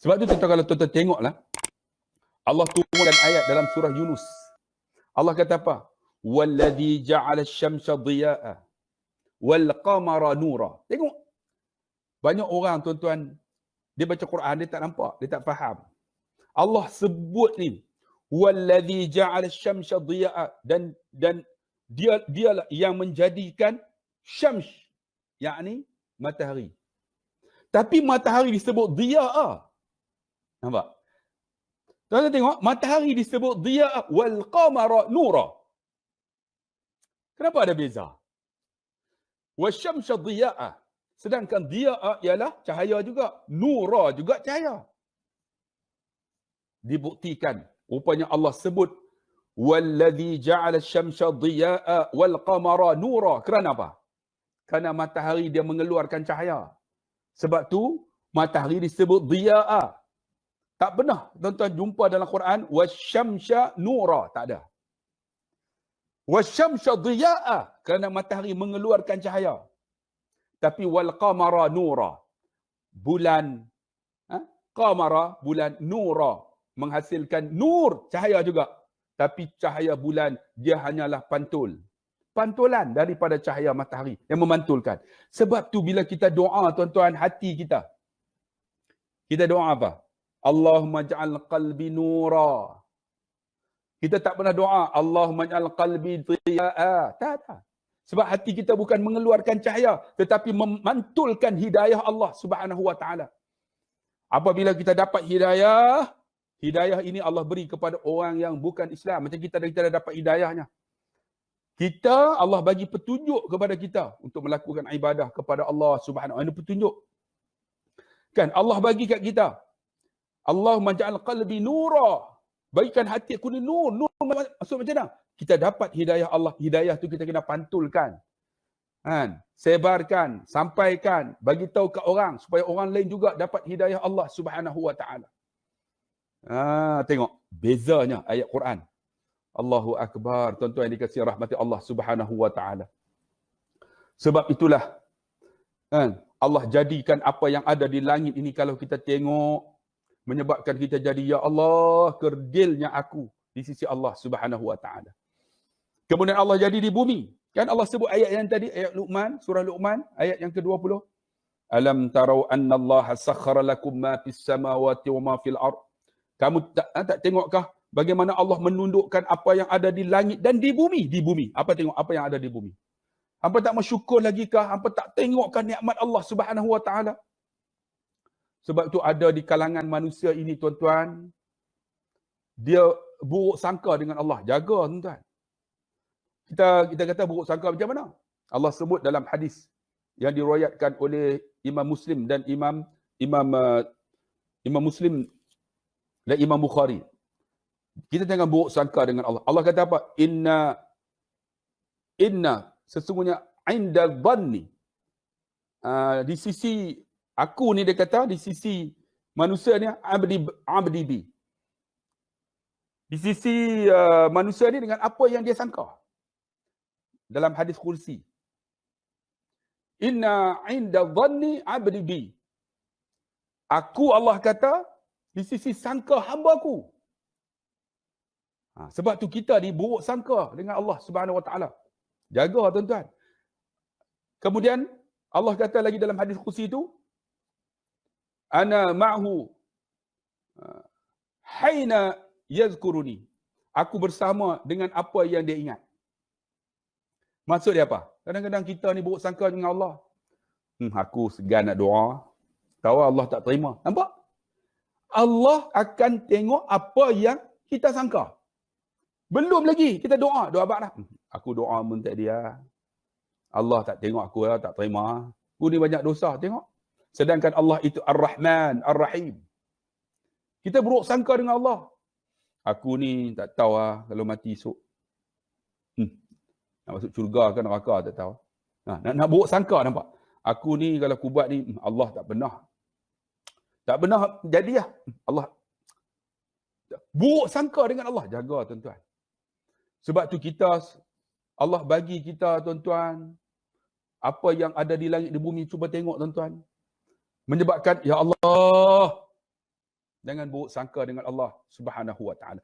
Sebab tu tuan-tuan, kalau tuan-tuan tengoklah, Allah turunkan ayat dalam surah Yunus. Allah kata apa? Walladhi ja'ala asy-syamsa dhiya'a wal qamara nura. Tengok. Banyak orang tuan-tuan, dia baca Quran, dia tak nampak, dia tak faham. Allah sebut ni, walladhi ja'ala asy-syamsa dhiya'a, dan dialah yang menjadikan syams, yakni matahari. Tapi matahari disebut dhiya'a. Nampak? Tuan-tuan tengok, matahari disebut dhiya'a wal qamara nura. Kenapa ada beza? Wasyamsa dhiya'a. Sedangkan dhiya'a ialah cahaya juga. Nura juga cahaya. Dibuktikan. Rupanya Allah sebut walladhi ja'ala asy-syamsa dhiya'a wal qamara nura. Kerana apa? Kerana matahari dia mengeluarkan cahaya. Sebab tu matahari disebut dhiya'a. Tak pernah tuan-tuan jumpa dalam Quran wasyamsa nura, tak ada. Wasyamsa dhiya'a, kerana matahari mengeluarkan cahaya. Tapi wal qamara nura, bulan, qamara bulan, nura menghasilkan nur, cahaya juga. Tapi cahaya bulan dia hanyalah pantulan daripada cahaya matahari yang memantulkan. Sebab tu bila kita doa tuan-tuan, hati kita doa apa? Allahumma ja'al qalbi nura. Kita tak pernah doa Allahumma ja'al qalbi dhiya'a. Tak. Sebab hati kita bukan mengeluarkan cahaya, tetapi memantulkan hidayah Allah Subhanahu wa taala. Apabila kita dapat hidayah ini Allah beri kepada orang yang bukan Islam. Macam kita dah dapat hidayahnya. Allah bagi petunjuk kepada kita untuk melakukan ibadah kepada Allah Subhanahu wa taala. Ini petunjuk. Kan Allah bagi kat kita. Allahumma ja'al qalbi nura. Bagikan hati aku ni nur. Nur maksud macam mana? Kita dapat hidayah Allah. Hidayah tu kita kena pantulkan. Sebarkan, sampaikan, bagi tahu ke orang supaya orang lain juga dapat hidayah Allah Subhanahu wa taala. Tengok bezanya ayat Quran. Allahu akbar, tuan-tuan yang dikasihi rahmati Allah Subhanahu wa taala. Sebab itulah Allah jadikan apa yang ada di langit ini, kalau kita tengok, menyebabkan kita jadi, ya Allah, kerdilnya aku di sisi Allah Subhanahu wa taala. Kemudian Allah jadi di bumi. Kan Allah sebut ayat yang tadi, ayat Luqman, surah Luqman, ayat yang ke-20. Alam tarau anna Allah sakhkhara lakum ma fis samawati wa ma fil ard. Kamu tak tengokkah bagaimana Allah menundukkan apa yang ada di langit dan di bumi? Di bumi. Apa tengok apa yang ada di bumi? Hampa tak bersyukur lagi kah? Hampa tak tengokkan nikmat Allah Subhanahu wa taala? Sebab tu ada di kalangan manusia ini tuan-tuan, dia buruk sangka dengan Allah. Jaga tuan-tuan. Kita kata buruk sangka macam mana? Allah sebut dalam hadis yang diriwayatkan oleh Imam Muslim dan Imam Muslim dan Imam Bukhari. Kita jangan buruk sangka dengan Allah. Allah kata apa? Inna sesungguhnya inda dhanni, di sisi aku ni, dia kata di sisi manusia ni, abdi bi. Di sisi manusia ni dengan apa yang dia sangka. Dalam hadis kursi. Inna inda dhanni abdi bi. Aku, Allah kata, di sisi sangka hamba aku. Sebab tu kita ni buruk sangka dengan Allah Subhanahu wa taala. Jaga tuan-tuan. Kemudian Allah kata lagi dalam hadis kursi itu, ana ma'hu haina yazkuruni. Aku bersama dengan apa yang dia ingat. Maksud dia apa? Kadang-kadang kita ni buruk sangka dengan Allah. Aku segan nak doa, tahu Allah tak terima. Nampak? Allah akan tengok apa yang kita sangka. Belum lagi kita doa abad dah. Aku doa minta dia. Allah tak tengok aku, tak terima. Aku ni banyak dosa, tengok. Sedangkan Allah itu Ar-Rahman, Ar-Rahim. Kita buruk sangka dengan Allah. Aku ni tak tahu kalau mati esok. Nak masuk syurga ke neraka tak tahu. Nak buruk sangka, nampak? Aku ni kalau aku buat ni, Allah tak pernah. Tak pernah jadi lah. Allah. Buruk sangka dengan Allah. Jaga tuan-tuan. Sebab tu Allah bagi kita tuan-tuan, apa yang ada di langit di bumi, cuba tengok tuan-tuan. Menyebabkan, ya Allah, Jangan buruk sangka dengan Allah Subhanahu wa taala.